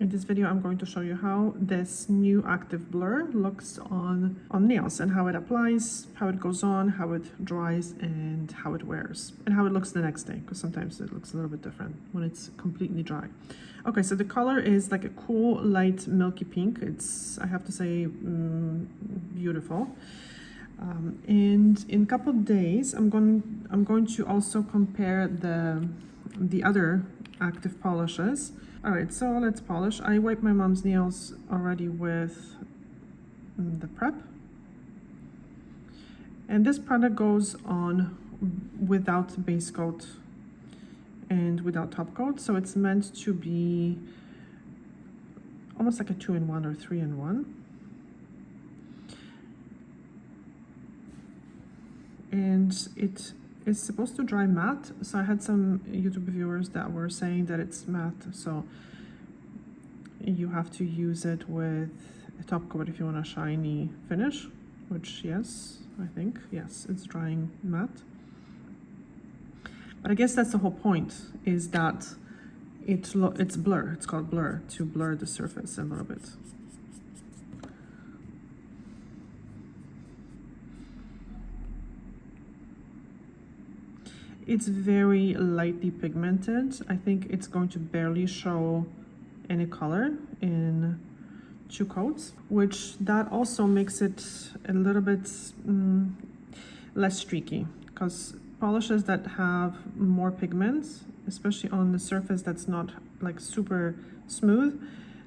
In this video, I'm going to show you how this new Active Blur looks on nails and how it applies, how it goes on, how it dries, and how it wears, and how it looks the next day, because sometimes it looks a little bit different when it's completely dry. Okay, so the color is like a cool, light, milky pink. It's, I have to say, beautiful. And in a couple of days, I'm going to also compare the other active polishes. All right, so let's polish. I wiped my mom's nails already with the prep. And this product goes on without base coat and without top coat. So it's meant to be almost like a 2-in-1 or 3-in-1. And it is supposed to dry matte. So I had some YouTube viewers that were saying that it's matte. So you have to use it with a top coat if you want a shiny finish, which yes, I think, yes, it's drying matte. But I guess that's the whole point, is that it's blur. It's called blur, to blur the surface a little bit. It's very lightly pigmented. I think it's going to barely show any color in 2 coats, which that also makes it a little bit less streaky, because polishes that have more pigments, especially on the surface that's not like super smooth,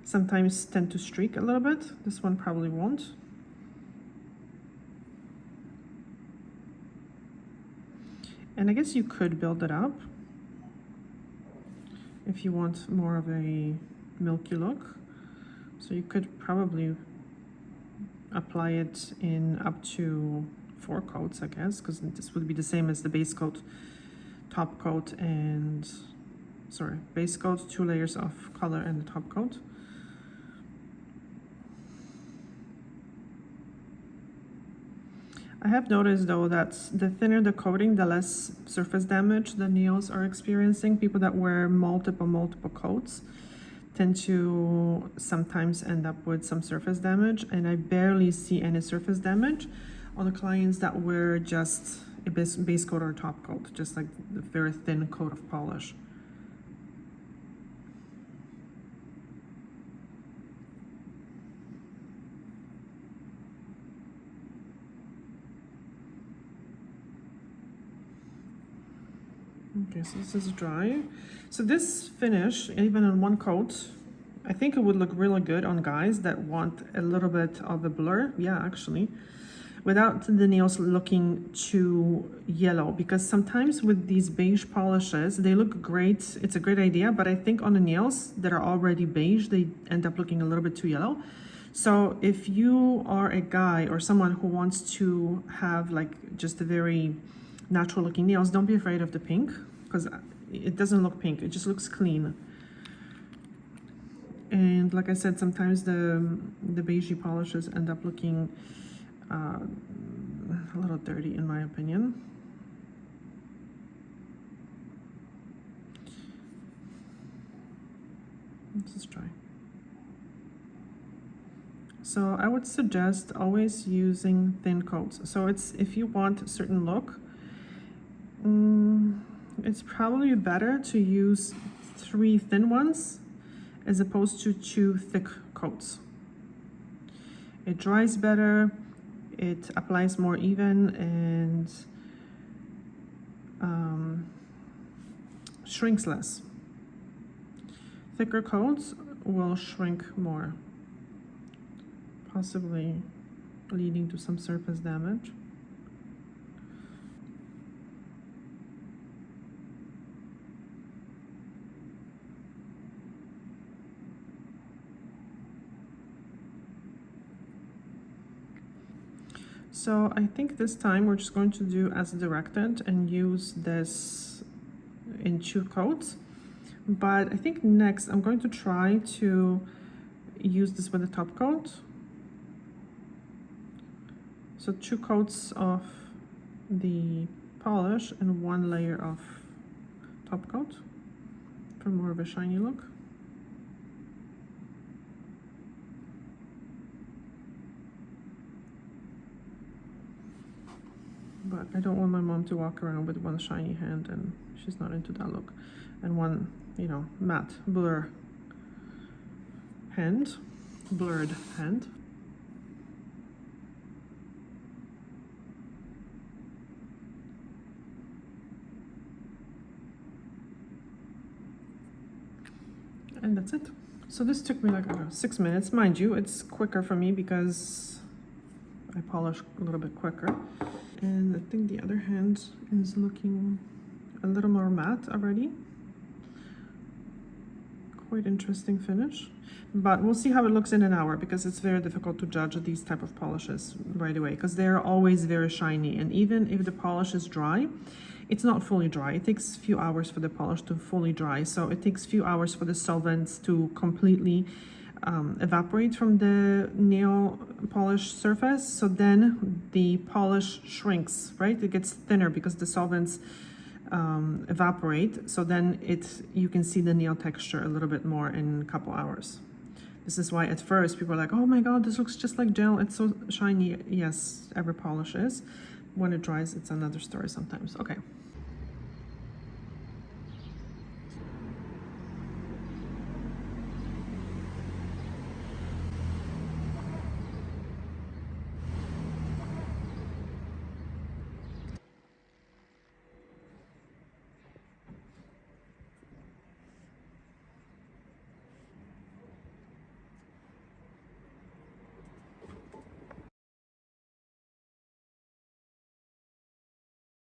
sometimes tend to streak a little bit. This one probably won't. And I guess you could build it up if you want more of a milky look. So you could probably apply it in up to 4 coats, I guess, because this would be the same as the base coat, top coat, and base coat, 2 layers of color, and the top coat. I have noticed though that the thinner the coating, the less surface damage the nails are experiencing. People that wear multiple coats tend to sometimes end up with some surface damage, and I barely see any surface damage on the clients that wear just a base coat or top coat, just like the very thin coat of polish. Okay, so this is dry. So this finish, even on 1 coat, I think it would look really good on guys that want a little bit of a blur. Yeah, actually, without the nails looking too yellow, because sometimes with these beige polishes, they look great. It's a great idea, but I think on the nails that are already beige, they end up looking a little bit too yellow. So if you are a guy or someone who wants to have like just a very natural looking nails, don't be afraid of the pink, because it doesn't look pink, it just looks clean. And like I said, sometimes the beigey polishes end up looking a little dirty, in my opinion. This is dry. So I would suggest always using thin coats. So it's, if you want a certain look, it's probably better to use 3 thin ones as opposed to 2 thick coats. It dries better, it applies more even, and shrinks less. Thicker coats will shrink more, possibly leading to some surface damage. So I think this time we're just going to do as directed and use this in 2 coats. But I think next I'm going to try to use this with a top coat. So 2 coats of the polish and 1 layer of top coat for more of a shiny look. but I don't want my mom to walk around with one shiny hand, and she's not into that look. And one, you know, matte blur hand, blurred hand. And that's it. So this took me like, I don't know, 6 minutes. Mind you, it's quicker for me because I polish a little bit quicker. And I think the other hand is looking a little more matte already. Quite interesting finish. But we'll see how it looks in an hour, because it's very difficult to judge these type of polishes right away, because they're always very shiny. And even if the polish is dry, it's not fully dry. It takes a few hours for the polish to fully dry. So it takes a few hours for the solvents to completely evaporate from the nail polish surface. So then the polish shrinks, right? It gets thinner because the solvents evaporate. So then you can see the nail texture a little bit more in a couple hours. This is why at first people are like, oh my God, this looks just like gel. It's so shiny. Yes, every polish is. When it dries, it's another story sometimes. Okay.